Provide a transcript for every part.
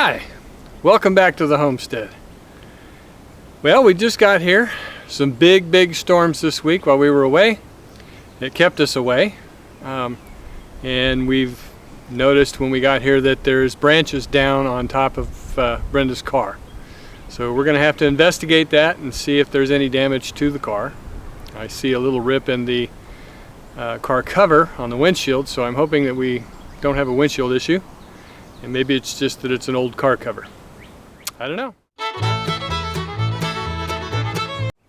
Hi, welcome back to the homestead. Well, we just got here. Some big storms this week while we were away. It kept us away. And we've noticed when we got here that there's branches down on top of Brenda's car. So we're going to have to investigate that and see if there's any damage to the car. I see a little rip in the car cover on the windshield, so I'm hoping that we don't have a windshield issue. And maybe it's just that it's an old car cover. I don't know.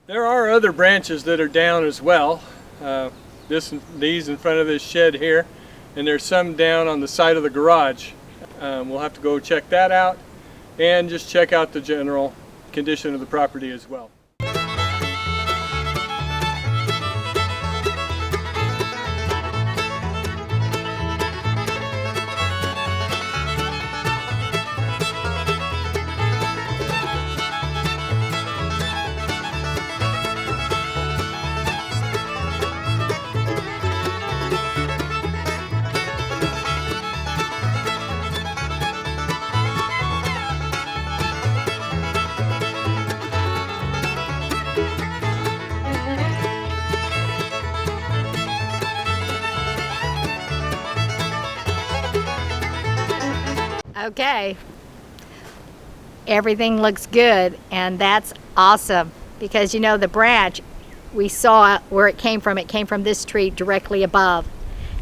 There are other branches that are down as well. These in front of this shed here, and there's some down on the side of the garage. We'll have to go check that out and just check out the general condition of the property as well. Okay, everything looks good, and that's awesome because you know the branch, we saw where it came from this tree directly above,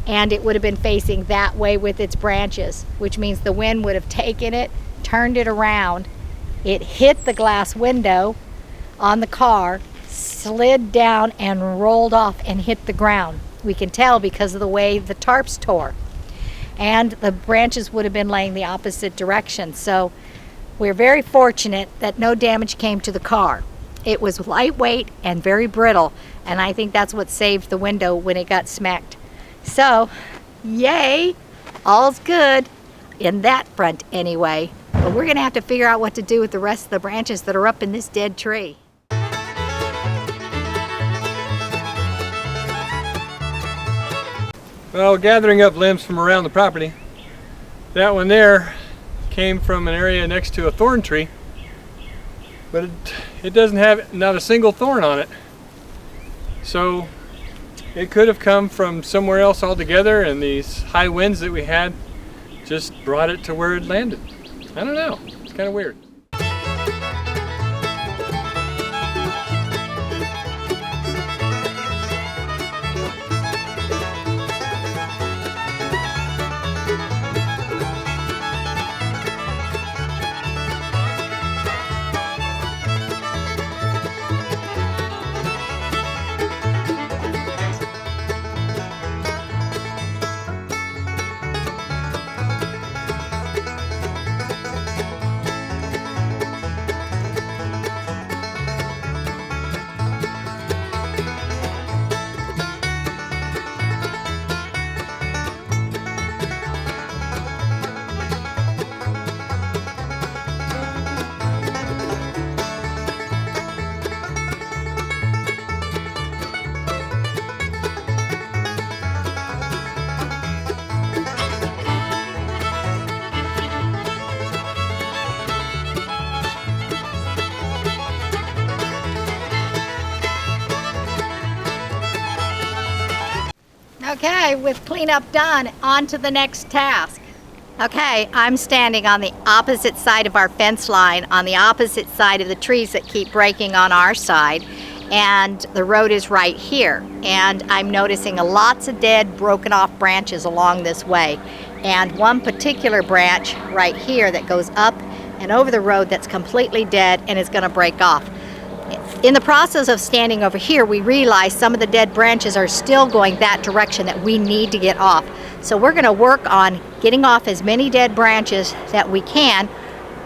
and it would have been facing that way with its branches, which means the wind would have taken it, turned it around, it hit the glass window on the car, slid down and rolled off and hit the ground. We can tell because of the way the tarps tore. And the branches would have been laying the opposite direction. So we're very fortunate that no damage came to the car. It was lightweight and very brittle, and I think that's what saved the window when it got smacked. So, yay, all's good in that front anyway. But we're gonna have to figure out what to do with the rest of the branches that are up in this dead tree. Well, gathering up limbs from around the property. That one there came from an area next to a thorn tree, but it doesn't have not a single thorn on it. So it could have come from somewhere else altogether, and these high winds that we had just brought it to where it landed. I don't know, it's kind of weird. Okay, with cleanup done, on to the next task. Okay, I'm standing on the opposite side of our fence line, on the opposite side of the trees that keep breaking on our side, and the road is right here. And I'm noticing lots of dead, broken off branches along this way. And one particular branch right here that goes up and over the road that's completely dead and is gonna break off. In the process of standing over here, we realize some of the dead branches are still going that direction that we need to get off. So we're going to work on getting off as many dead branches that we can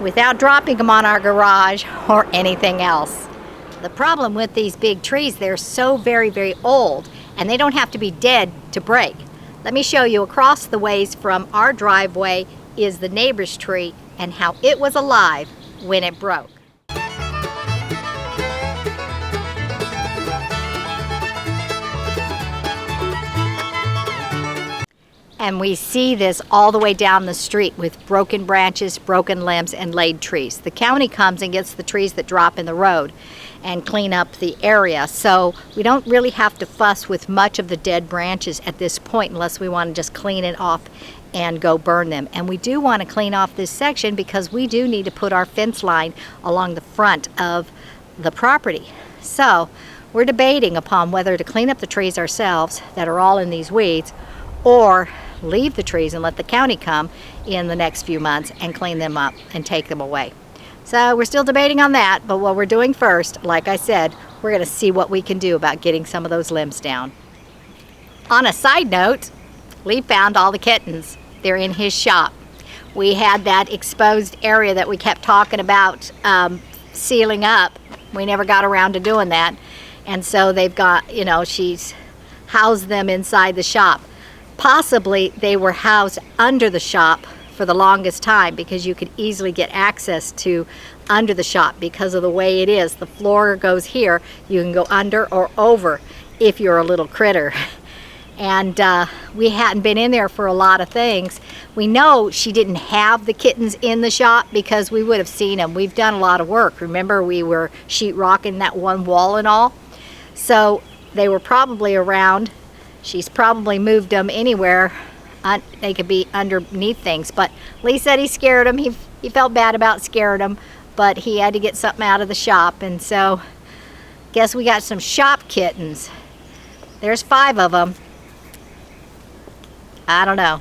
without dropping them on our garage or anything else. The problem with these big trees, they're so very old, and they don't have to be dead to break. Let me show you across the ways from our driveway is the neighbor's tree and how it was alive when it broke. And we see this all the way down the street with broken branches, broken limbs, and laid trees. The county comes and gets the trees that drop in the road and clean up the area. So we don't really have to fuss with much of the dead branches at this point unless we want to just clean it off and go burn them. And we do want to clean off this section because we do need to put our fence line along the front of the property. So we're debating upon whether to clean up the trees ourselves that are all in these weeds, or leave the trees and let the county come in the next few months and clean them up and take them away. So we're still debating on that, but what we're doing first, like I said, we're going to see what we can do about getting some of those limbs down. On a side note, Lee found all the kittens. They're in his shop. We had that exposed area that we kept talking about sealing up. We never got around to doing that. And so they've got, you know, she's housed them inside the shop. Possibly they were housed under the shop for the longest time because you could easily get access to under the shop because of the way it is. The floor goes here. You can go under or over if you're a little critter. And we hadn't been in there for a lot of things. We know she didn't have the kittens in the shop because we would have seen them. We've done a lot of work. Remember, we were sheetrocking that one wall and all. So they were probably around. She's probably moved them anywhere. They could be underneath things. But Lee said he scared them. He felt bad about scaring them, but he had to get something out of the shop. And so guess we got some shop kittens. There's 5 of them. I don't know.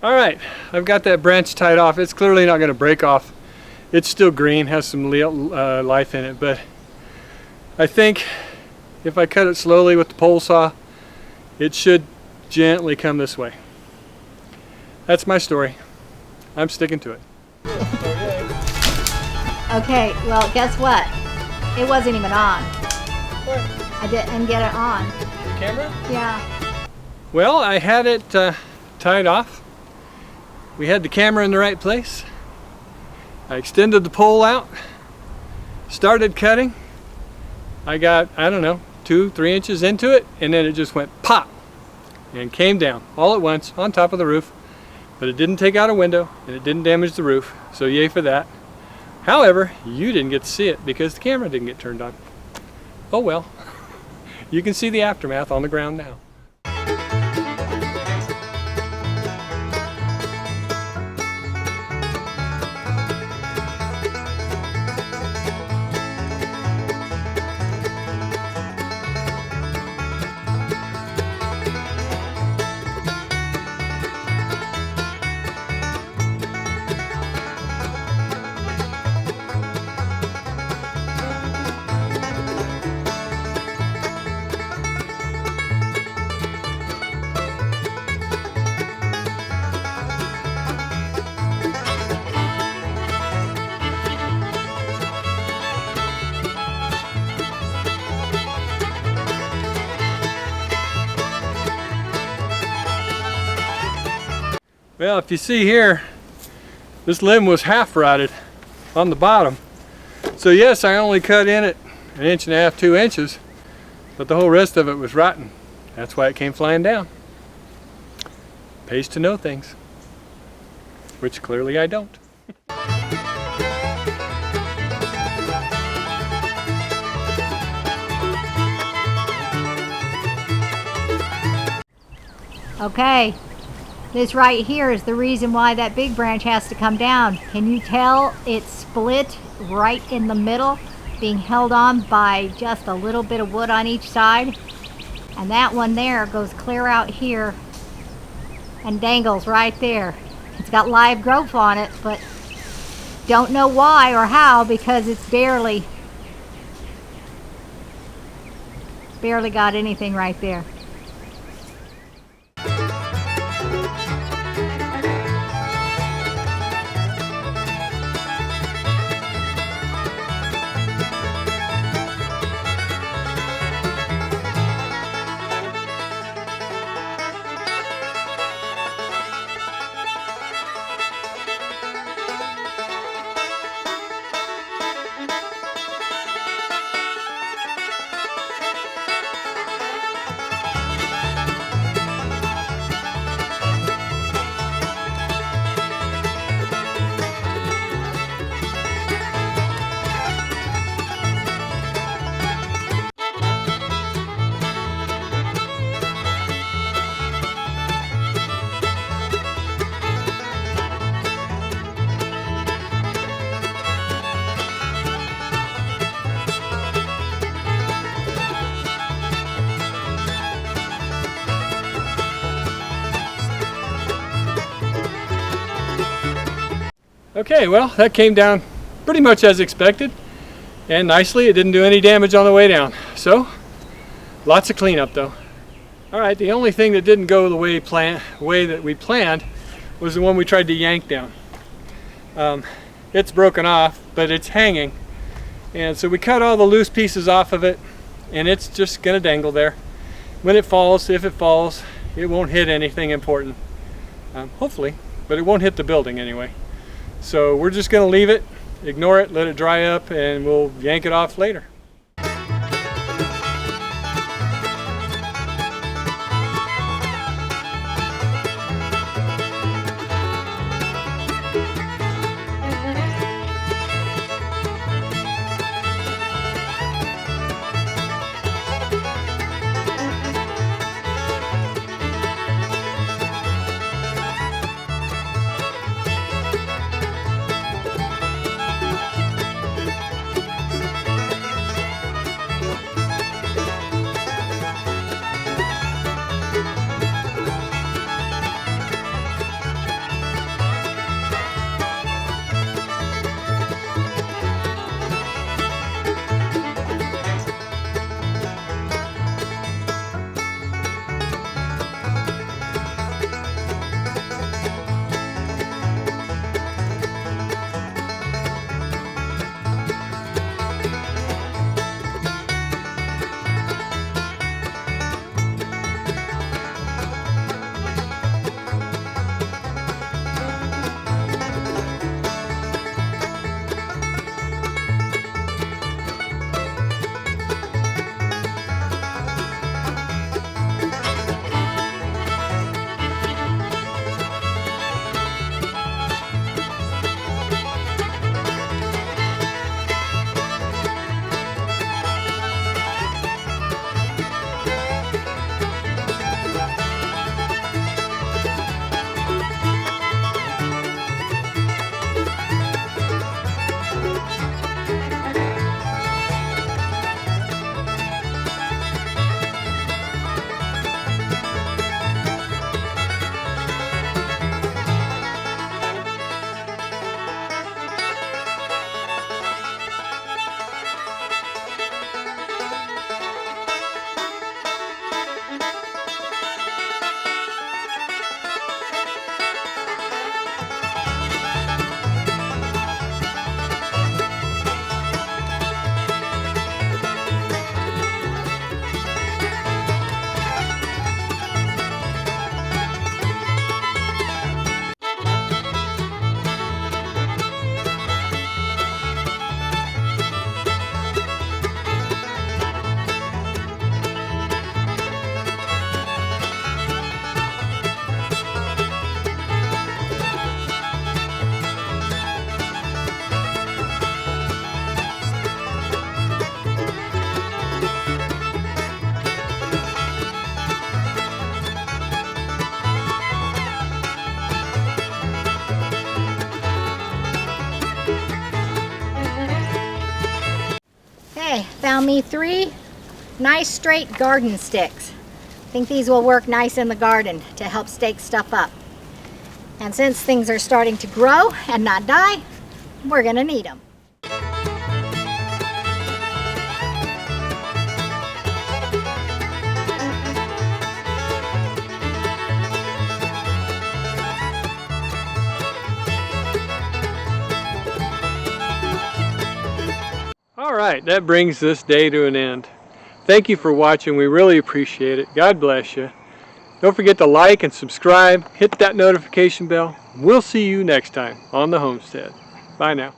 All right, I've got that branch tied off. It's clearly not going to break off. It's still green, has some life in it, but I think if I cut it slowly with the pole saw, it should gently come this way. That's my story. I'm sticking to it. Okay, well, guess what? It wasn't even on. What? I didn't get it on. The camera? Yeah. Well, I had it tied off. We had the camera in the right place. I extended the pole out, started cutting. I got, I don't know, 2-3 inches into it, and then it just went pop and came down all at once on top of the roof. But it didn't take out a window, and it didn't damage the roof, so yay for that. However, you didn't get to see it because the camera didn't get turned on. Oh well. You can see the aftermath on the ground now. Well, if you see here, this limb was half rotted on the bottom. So yes, I only cut in it 1.5 inches, 2 inches, but the whole rest of it was rotten. That's why it came flying down. Pays to know things, which clearly I don't. Okay, this right here is the reason why that big branch has to come down. Can you tell it's split right in the middle, being held on by just a little bit of wood on each side? And that one there goes clear out here and dangles right there. It's got live growth on it, but don't know why or how, because it's barely got anything right there. Okay, well, that came down pretty much as expected, and nicely. It didn't do any damage on the way down. So, lots of cleanup though. Alright, the only thing that didn't go the way that we planned was the one we tried to yank down. It's broken off, but it's hanging. And so we cut all the loose pieces off of it, and it's just gonna dangle there. When it falls, if it falls, it won't hit anything important. Hopefully, but it won't hit the building anyway. So we're just going to leave it, ignore it, let it dry up, and we'll yank it off later. Okay, found me 3 nice straight garden sticks. I think these will work nice in the garden to help stake stuff up. And since things are starting to grow and not die, we're gonna need them. All right, that brings this day to an end. Thank you for watching. We really appreciate it. God bless you. Don't forget to like and subscribe. Hit that notification bell. We'll see you next time on the homestead. Bye now.